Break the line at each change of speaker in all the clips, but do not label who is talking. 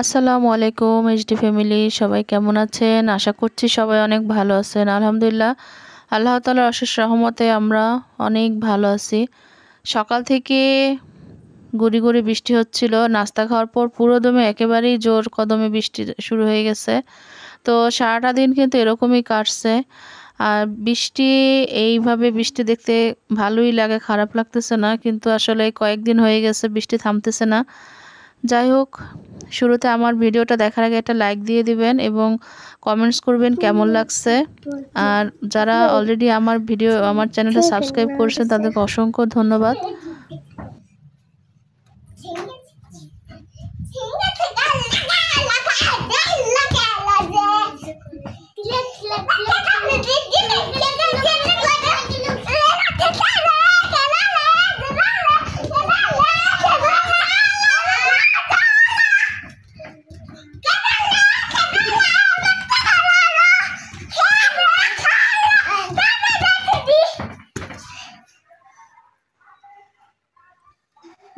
আসসালামু আলাইকুম HD family, সবাই কেমন আছেন? আশা করছি সবাই অনেক ভালো আছেন। আলহামদুলিল্লাহ, আল্লাহ তাআলার অশেষ রহমতে আমরা অনেক ভালো আছি। সকাল থেকে গুড়ি গুড়ি বৃষ্টি হচ্ছিল। নাস্তা খাওয়ার পর পুরো দমে একেবারেই জোর কদমে বৃষ্টি শুরু হয়ে গেছে। তো সারাটা দিন কিন্তু এরকমই কাটছে। আর এইভাবে বৃষ্টি দেখতে ভালোই লাগে, খারাপ লাগতেছে না। কিন্তু আসলে কয়েকদিন হয়ে গেছে বৃষ্টি থামতেছে না। যাই হোক, শুরুতে আমার ভিডিওটা দেখার আগে একটা লাইক দিয়ে দিবেন এবং কমেন্টস করবেন কেমন লাগছে। আর যারা অলরেডি আমার চ্যানেলটা সাবস্ক্রাইব করেছেন তাদেরকে অসংখ্য ধন্যবাদ।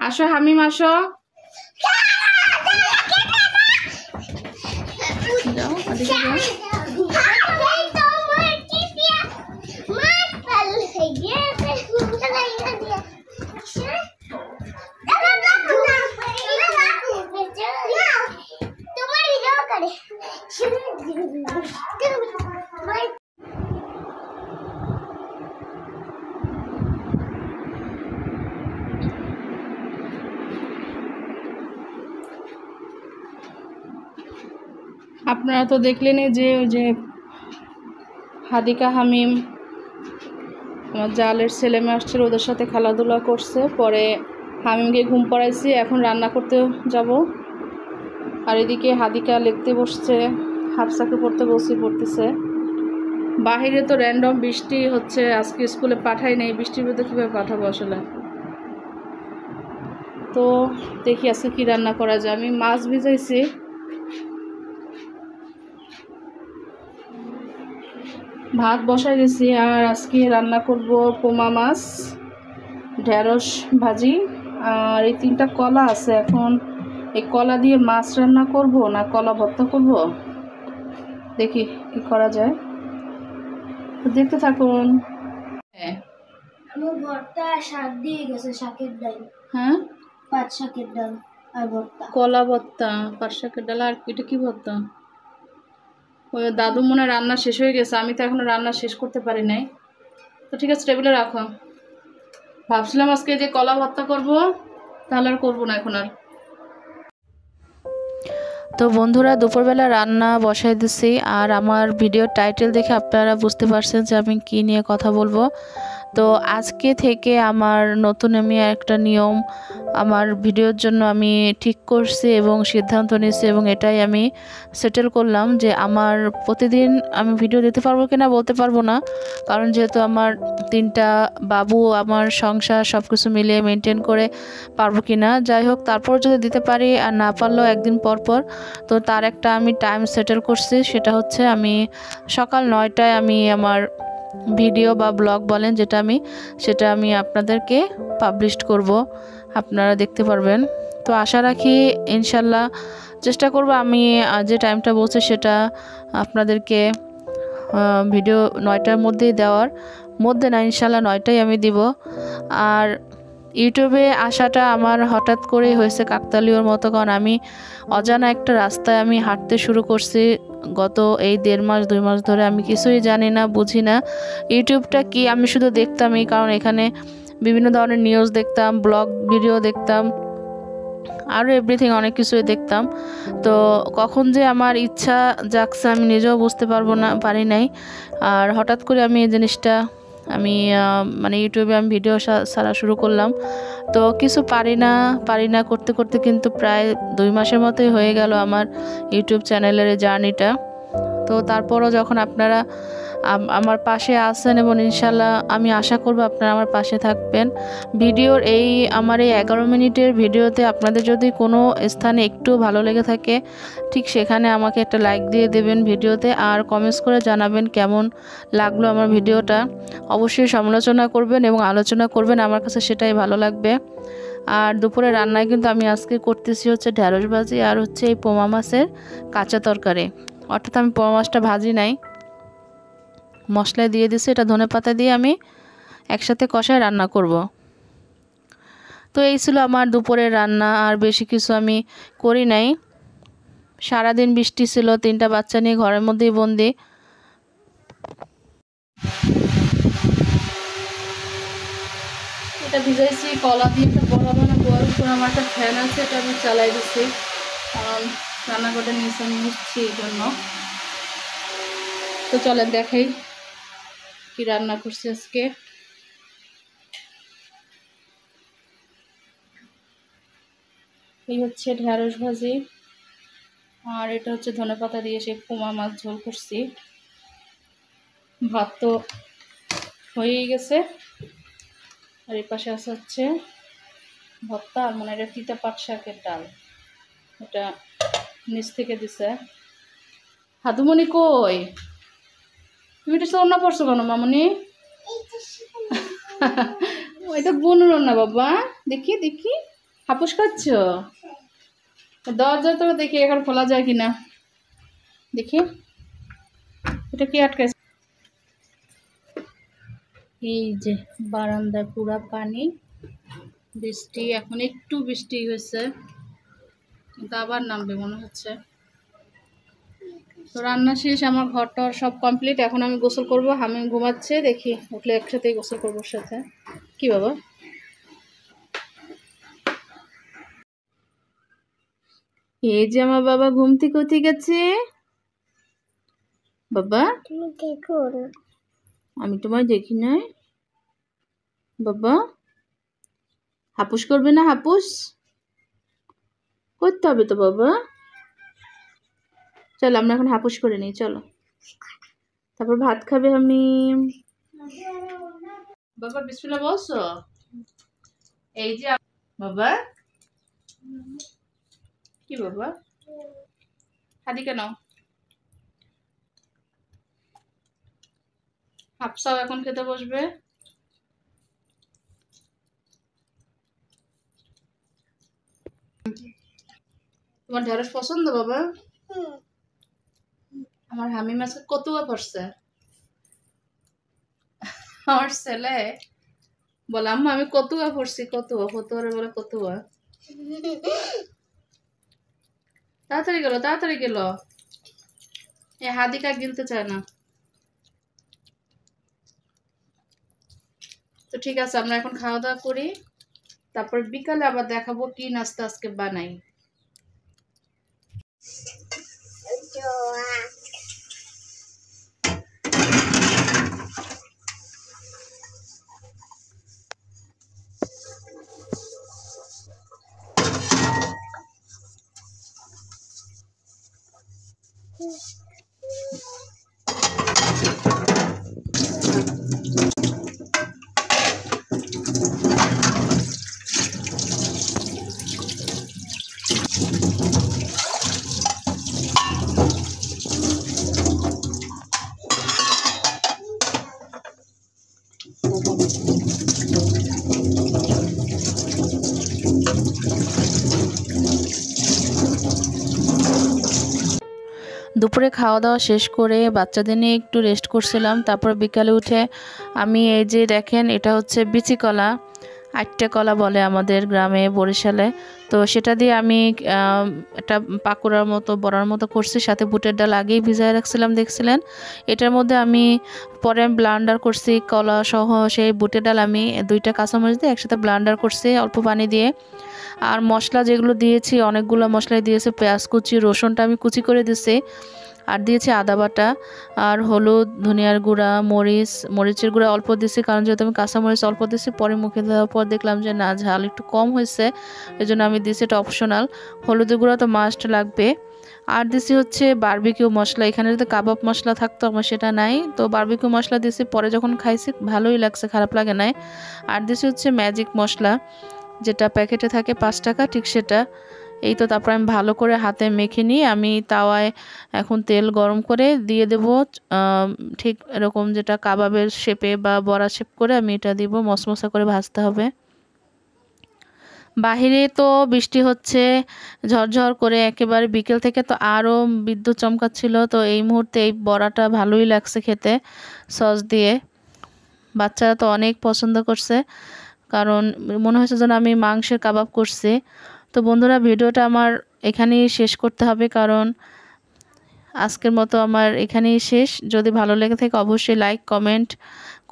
আসো হামিম, আসো। যাও, ওদিকে যাও। আপনারা তো দেখলেনই যে হাদিকা হামিম আমার জালের ছেলে মেয়ে আসছিল, ওদের সাথে খেলাধুলা করছে। পরে হামিমকে ঘুম পাড়াইছি, এখন রান্না করতে যাব। আর এদিকে হাদিকা লিখতে বসছে, হাফসাকে পড়তেছে। বাহিরে তো র্যান্ডম বৃষ্টি হচ্ছে, আজকে স্কুলে পাঠাই নাই। বৃষ্টির মধ্যে কীভাবে পাঠাবো আসলে? তো দেখি আজকে কি রান্না করা যায়। আমি মাছ ভিজাইছি, ভাত বসাই দিয়েছি। আর আজকে রান্না করব পোমা মাছ, ঢেঁড়স ভাজি, আর এই 3টা কলা আছে। এখন এই কলা দিয়ে মাছ রান্না করব না কলা ভর্তা করব, দেখি কি করা যায়। তো দেখতে থাকুন। হ্যাঁ,
আমার ভর্তা শাক দিয়ে গেছে, শাকের ডাল।
হ্যাঁ,
পাট শাকের ডাল আর ভর্তা,
কলা ভর্তা, পাট শাকের ডাল। আর এটা কি ভর্তা? ওই দাদু মনে রান্না শেষ হয়ে গেছে, আমি তো এখনো রান্না শেষ করতে পারি নাই। তো ঠিক আছে, টেবিলে রাখো। ভাবছিলাম আজকে যে কলা ভর্তা করব, তাহলে আর করবো না এখন আর। তো বন্ধুরা, দুপুরবেলা রান্না বসাই দিছি। আর আমার ভিডিও টাইটেল দেখে আপনারা বুঝতে পারছেন যে আমি কি নিয়ে কথা বলবো। তো আজকে থেকে আমার নতুন আমি একটা নিয়ম আমার ভিডিওর জন্য আমি ঠিক করছি এবং সিদ্ধান্ত নিয়েছি, এবং এটাই আমি সেটেল করলাম যে আমার প্রতিদিন আমি ভিডিও দিতে পারবো কিনা বলতে পারবো না, কারণ যেহেতু আমার 3টা বাবু, আমার সংসার সব কিছু মিলিয়ে মেনটেন করে পারবো কিনা। যাই হোক, তারপর যদি দিতে পারি আর না পারলেও একদিন পর পর, তো তার একটা আমি টাইম সেটেল করছি। সেটা হচ্ছে আমি সকাল 9টায় আমি আমার ভিডিও বা ব্লগ বলেন সেটা আমি আপনাদেরকে পাবলিশ করব, আপনারা দেখতে পারবেন। তো আশা রাখি ইনশাল্লাহ চেষ্টা করব আমি যে টাইমটা বলছি সেটা আপনাদেরকে ভিডিও 9টার মধ্যেই দেওয়ার মধ্যে না, ইনশাল্লাহ 9টাই আমি দিব। আর ইউটিউবে আসাটা আমার হঠাৎ করেই হয়েছে, কাকতালীয়র মতো। কারণ আমি অজানা একটা রাস্তায় আমি হাঁটতে শুরু করছি গত এই 1.5 মাস 2 মাস ধরে। আমি কিছুই জানি না, বুঝি না ইউটিউবটা কি। আমি শুধু দেখতামই, কারণ এখানে বিভিন্ন ধরনের নিউজ দেখতাম, ব্লগ ভিডিও দেখতাম, আরও এভরিথিং অনেক কিছুই দেখতাম। তো কখন যে আমার ইচ্ছা জাগছে আমি নিজেও বুঝতে পারি নাই। আর হঠাৎ করে আমি এই জিনিসটা মানে ইউটিউবে আমি ভিডিও ছাড়া শুরু করলাম। তো কিছু পারি না করতে করতে কিন্তু প্রায় 2 মাসের মতোই হয়ে গেল আমার ইউটিউব চ্যানেলের জার্নিটা। তো তারপরও যখন আপনারা আমার পাশে আছেন, এবং ইনশাল্লাহ আমি আশা করব আপনারা আমার পাশে থাকবেন। আমার এই 11 মিনিটের ভিডিওতে আপনাদের যদি কোনো স্থানে একটু ভালো লেগে থাকে, ঠিক সেখানে আমাকে একটা লাইক দিয়ে দেবেন ভিডিওতে, আর কমেন্টস করে জানাবেন কেমন লাগলো আমার ভিডিওটা। অবশ্যই সমালোচনা করবেন এবং আলোচনা করবেন, আমার কাছে সেটাই ভালো লাগবে। আর দুপুরে রান্নায় কিন্তু আমি আজকে করতেছি হচ্ছে ঢেঁড়স ভাজি আর হচ্ছে এই পোমা মাছের কাঁচা তরকারি। অর্থাৎ আমি পোমা মাছটা ভাজি নাই, মশলায় দিয়ে দিছি। এটা ধনেপাতা দিয়ে আমি একসাথে কষায় রান্না করব। তো এই ছিল আমার দুপুরের রান্না, আর বেশি কিছু আমি করি নাই। সারাদিন বৃষ্টি ছিল, 3টা বাচ্চা নিয়ে ঘরের মধ্যেই বন্দি। এটা ভিজাইছি কলা দিয়ে, একটা বড়া বানাবো। আর উপর আমার একটা ফ্যান আছে, এটা আমি চালাই দিচ্ছি কারণ রান্নাঘরের নিচে আমি মুছছি এই জন্য। তো চলেন দেখাই কি রান্না করছি আজকে। এই হচ্ছে ঢেঁড়স ভাজি, আর এটা হচ্ছে ধনেপাতা দিয়ে সে পোমা মাছ ঝোল করছি। ভাত তো হয়েই গেছে, আর এই পাশে আছে হচ্ছে ভর্তা, আর মনে এটা তিতা পাট শাকের ডাল, এটা নিচ থেকে দিছে। হাদুমণি কই, তুমি এটা রান্না করছো কেন মামনি? ওইটা বোন রান্না বাবা, দেখি দেখি। হাপুস খাচ্ছ? দরজা তো দেখি এখন খোলা যায় কিনা, দেখি। এটা কি আটকাইছে? এই যে বারান্দায় পুরা পানি, বৃষ্টি এখন একটু বৃষ্টি হয়েছে, কিন্তু আবার নামবে মনে হচ্ছে। তো রান্না শেষ, আমার ঘরটার সব কমপ্লিট। এখন আমি গোসল করব। আমি ঘুমাচ্ছে, দেখি উঠলে একসাথেই গোসল করবো সাথে। কি বাবা? এই যে আমার বাবা ঘুম থেকে উঠে গেছে। বাবা তুমি দেখো, আমি তোমায় দেখি নাই। বাবা হাপুস করবে না? হাপুস করতে হবে তো বাবা। চলো আমরা এখন হাপুস করে নিই, চলো। তারপর ভাত খাবে আমি। বাবা বিসমিল্লাহ বলছো? এই যে বাবা, কি বাবা হাদি কেন? হাফসাও এখন খেতে বসবে। তোমার ঢেঁড়স পছন্দ বাবা? আমার হামিম আজকে কতুয়া পড়ছে। আমার ছেলে বলে আম্মা আমি কতুয়া পড়ছি, কতুয়া। ফতুয়ারে বলে কতুয়া। তাড়াতাড়ি গেল, তাড়াতাড়ি গেল। এ হাদিকা গিলতে চায় না। তো ঠিক আছে, আমরা এখন খাওয়া দাওয়া করি, তারপর বিকালে আবার দেখাবো কি নাস্তা আজকে বানাই। দুপুরে খাওয়া দাওয়া শেষ করে বাচ্চাদের নিয়ে একটু রেস্ট করছিলাম। তারপর বিকালে উঠে আমি এই যে দেখেন, এটা হচ্ছে বিচি কলা, আটটা কলা বলে আমাদের গ্রামে, বরিশালে। তো সেটা দিয়ে আমি একটা পাকোড়ার মতো বড়ার মতো করছি, সাথে বুটের ডাল আগেই ভিজায় রাখছিলাম দেখছিলেন। এটার মধ্যে আমি পরে ব্লান্ডার করছি কলা সহ, সেই বুটের ডাল আমি 2টা কাঁচামরিচ দিয়ে একসাথে ব্লান্ডার করছি অল্প পানি দিয়ে। আর মশলা যেগুলো দিয়েছি অনেকগুলো মশলাই দিয়েছি, পেঁয়াজ কুচি, রসুনটা আমি কুচি করে দিয়েছি, আর দিয়েছি আদা বাটা, আর হলুদ, ধনিয়ার গুঁড়া, মরিচের গুঁড়া অল্প দিয়েছি, কারণ যেহেতু আমি কাঁচামরিচ অল্প দিয়েছি। পরে মুখে দেওয়ার পর দেখলাম যে না, ঝাল একটু কম হয়েছে, এই জন্য আমি দিয়েছি, এটা অপশনাল। হলুদের গুঁড়া তো মাস্ট লাগবে। আর দিছি হচ্ছে বারবিকিউ মশলা, এখানে যদি কাবাব মশলা থাকতো আমার সেটা নাই, তো বারবিকিউ মশলা দিছি। পরে যখন খাইছি ভালোই লাগছে, খারাপ লাগে নাই। আর দিছি হচ্ছে ম্যাজিক মশলা, যেটা প্যাকেটে থাকে 5 টাকা, ঠিক সেটা। এই তো তারপর আমি ভালো করে হাতে মেখে নিয়ে আমি তাওয়ায় এখন তেল গরম করে দিয়ে দেব, ঠিক এরকম যেটা কাবাবের শেপে বা বড়া শেপ করে আমি এটা দিব, মশমশা করে ভাজতে হবে। বাহিরে তো বৃষ্টি হচ্ছে ঝরঝর করে, একেবারে বিকেল থেকে তো আরও বিদ্যুৎ চমকাচ্ছিল। তো এই মুহূর্তে এই বড়াটা ভালোই লাগছে খেতে সস দিয়ে। বাচ্চারা তো অনেক পছন্দ করছে, কারণ মনে হচ্ছে যেন আমি মাংসের কাবাব করছি। তো বন্ধুরা, ভিডিওটা আমার এখানেই শেষ করতে হবে, কারণ আজকের মতো আমার এখানেই শেষ। যদি ভালো লেগে থাকে অবশ্যই লাইক কমেন্ট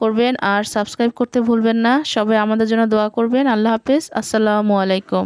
করবেন আর সাবস্ক্রাইব করতে ভুলবেন না। সবাই আমাদের জন্য দোয়া করবেন। আল্লাহ হাফেজ, আসসালামু আলাইকুম।